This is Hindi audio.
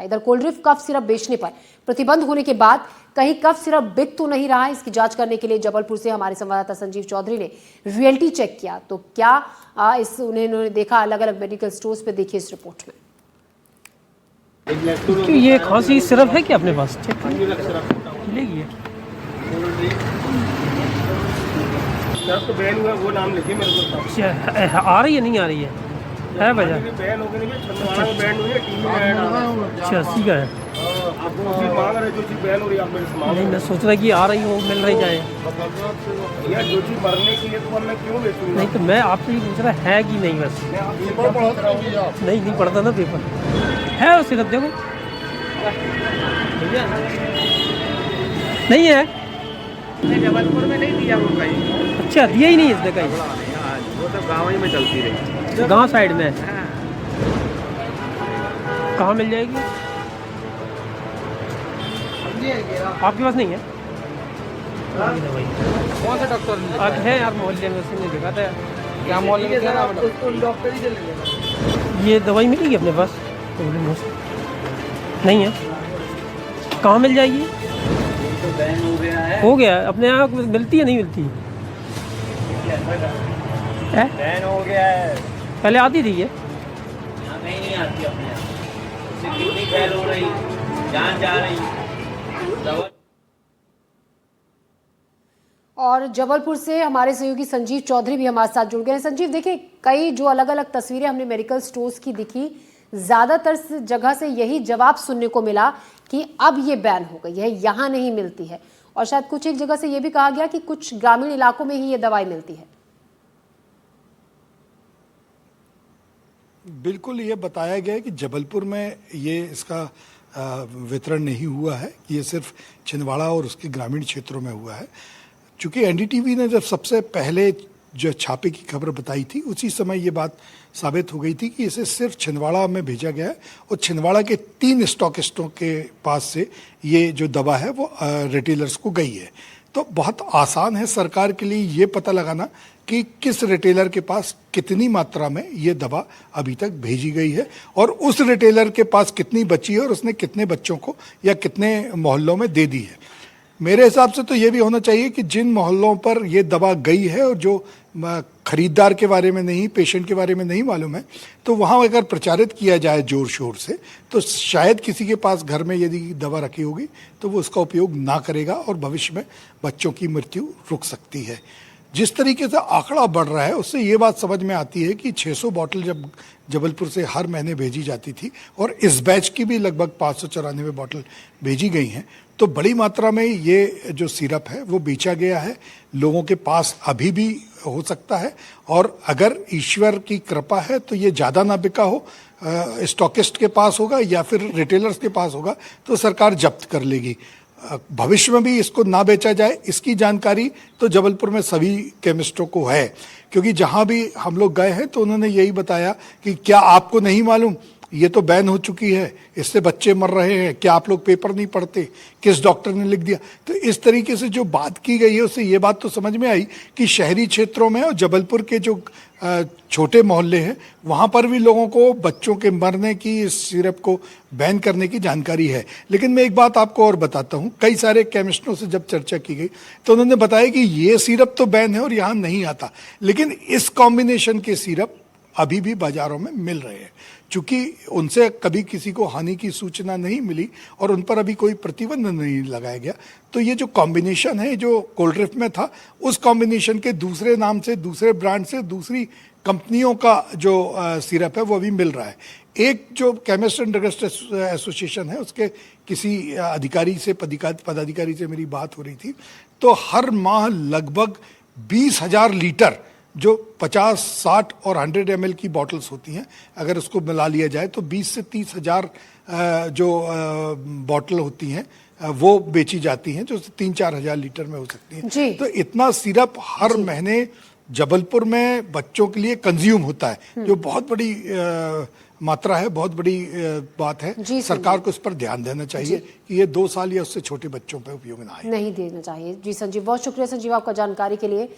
इधर कोल्ड्रिफ्ट कफ सिरप बेचने पर प्रतिबंध होने के बाद कहीं कफ सिरप बिक तो नहीं रहा है, इसकी जांच करने के लिए जबलपुर से हमारे संवाददाता संजीव चौधरी ने रियलिटी चेक किया। तो क्या उन्होंने देखा अलग अलग मेडिकल स्टोर्स पे, देखिए इस रिपोर्ट में। तो ये खांसी सिरप है क्या अपने पास? चेक मिलेगी तो बैन हुआ वो नाम लिखिए मेरे को। आ रही है नहीं आ रही है भैया? बैन हो गई नहीं, छिंदवाड़ा में बैन हुई है, टीवी में ऐड आ रहा है। अच्छा सी का है। आपको चीज मांग रहे, जो चीज बैन हो रही है आप मेरे से मांग नहीं, मैं सोच रहा कि आ रही हो, मिल रही जाए यार, जो चीज मरने की है तो मैं क्यों बेचूंगा? नहीं, तो मैं आपसे ये पूछ रहा है कि नहीं? बस नहीं पढ़ता ना पेपर। है वो सिरप देखो भैया, नहीं है जबलपुर में नहीं दिया वो कहीं। अच्छा, दिया ही नहीं इसने कहीं? वो तो गाँव ही में चलती रही, गांव साइड में। कहाँ मिल जाएगी? आपके पास नहीं है? कौन सा डॉक्टर आप है यार मोहल्ले में, उसने देखा था। क्या मोहल्ले में? डॉक्टर ही चले। ये दवाई मिलेगी अपने पास? नहीं है। कहाँ मिल जाएगी? तो बैन हो गया है। हो गया अपने यहाँ मिलती है, नहीं मिलती है? बैन हो गया है। पहले आती थी ये? यहाँ कहीं नहीं आती अपने यहाँ। इससे कितनी फैल हो रही, जान जा रही। और जबलपुर से हमारे सहयोगी संजीव चौधरी भी हमारे साथ जुड़ गए हैं। संजीव, देखिए कई जो अलग अलग तस्वीरें हमने मेडिकल स्टोर्स की दिखी, ज्यादातर जगह से यही जवाब सुनने को मिला कि अब ये बैन हो गई है, यहाँ नहीं मिलती है। और शायद कुछ एक जगह से ये भी कहा गया कि कुछ ग्रामीण इलाकों में ही ये दवाई मिलती है। बिल्कुल, ये बताया गया है कि जबलपुर में ये इसका वितरण नहीं हुआ है, ये सिर्फ छिंदवाड़ा और उसके ग्रामीण क्षेत्रों में हुआ है। चूँकि एनडीटीवी ने जब सबसे पहले जो छापे की खबर बताई थी, उसी समय ये बात साबित हो गई थी कि इसे सिर्फ छिंदवाड़ा में भेजा गया है और छिंदवाड़ा के 3 स्टॉकिस्टों के पास से ये जो दवा है वो रिटेलर्स को गई है। तो बहुत आसान है सरकार के लिए ये पता लगाना कि किस रिटेलर के पास कितनी मात्रा में ये दवा अभी तक भेजी गई है और उस रिटेलर के पास कितनी बची है और उसने कितने बच्चों को या कितने मोहल्लों में दे दी है। मेरे हिसाब से तो ये भी होना चाहिए कि जिन मोहल्लों पर ये दवा गई है और जो खरीदार के बारे में नहीं, पेशेंट के बारे में नहीं मालूम है, तो वहाँ अगर प्रचारित किया जाए जोर शोर से, तो शायद किसी के पास घर में यदि दवा रखी होगी तो वो उसका उपयोग ना करेगा और भविष्य में बच्चों की मृत्यु रुक सकती है। जिस तरीके से आंकड़ा बढ़ रहा है उससे ये बात समझ में आती है कि 600 बॉटल जब जबलपुर से हर महीने भेजी जाती थी और इस बैच की भी लगभग 594 बॉटल भेजी गई हैं, तो बड़ी मात्रा में ये जो सिरप है वो बेचा गया है, लोगों के पास अभी भी हो सकता है। और अगर ईश्वर की कृपा है तो ये ज़्यादा ना बिका हो, स्टॉकिस्ट के पास होगा या फिर रिटेलर्स के पास होगा, तो सरकार जब्त कर लेगी। भविष्य में भी इसको ना बेचा जाए, इसकी जानकारी तो जबलपुर में सभी केमिस्टों को है, क्योंकि जहां भी हम लोग गए हैं तो उन्होंने यही बताया कि क्या आपको नहीं मालूम, ये तो बैन हो चुकी है, इससे बच्चे मर रहे हैं, क्या आप लोग पेपर नहीं पढ़ते, किस डॉक्टर ने लिख दिया। तो इस तरीके से जो बात की गई है उससे ये बात तो समझ में आई कि शहरी क्षेत्रों में और जबलपुर के जो छोटे मोहल्ले हैं वहाँ पर भी लोगों को बच्चों के मरने की, इस सिरप को बैन करने की जानकारी है। लेकिन मैं एक बात आपको और बताता हूँ, कई सारे केमिस्टों से जब चर्चा की गई तो उन्होंने बताया कि ये सिरप तो बैन है और यहाँ नहीं आता, लेकिन इस कॉम्बिनेशन के सिरप अभी भी बाजारों में मिल रहे हैं। चूंकि उनसे कभी किसी को हानि की सूचना नहीं मिली और उन पर अभी कोई प्रतिबंध नहीं लगाया गया, तो ये जो कॉम्बिनेशन है जो कोल्ड्रिफ्ट में था, उस कॉम्बिनेशन के दूसरे नाम से, दूसरे ब्रांड से, दूसरी कंपनियों का जो सिरप है वो अभी मिल रहा है। एक जो केमिस्ट एंड ड्रगिस्ट एसोसिएशन है उसके किसी अधिकारी से, पदाधिकारी से मेरी बात हो रही थी, तो हर माह लगभग 20,000 लीटर जो 50, 60 और 100 ml की बॉटल्स होती हैं, अगर उसको मिला लिया जाए तो 20 से 30,000 जो बॉटल होती हैं वो बेची जाती हैं, जो 3-4 हज़ार लीटर में हो सकती हैं। तो इतना सिरप हर महीने जबलपुर में बच्चों के लिए कंज्यूम होता है, जो बहुत बड़ी मात्रा है, बहुत बड़ी बात है। सरकार को इस पर ध्यान देना चाहिए कि ये 2 साल या उससे छोटे बच्चों पर उपयोग ना आए। नहीं देना चाहिए। जी संजीव, बहुत शुक्रिया संजीव आपका जानकारी के लिए।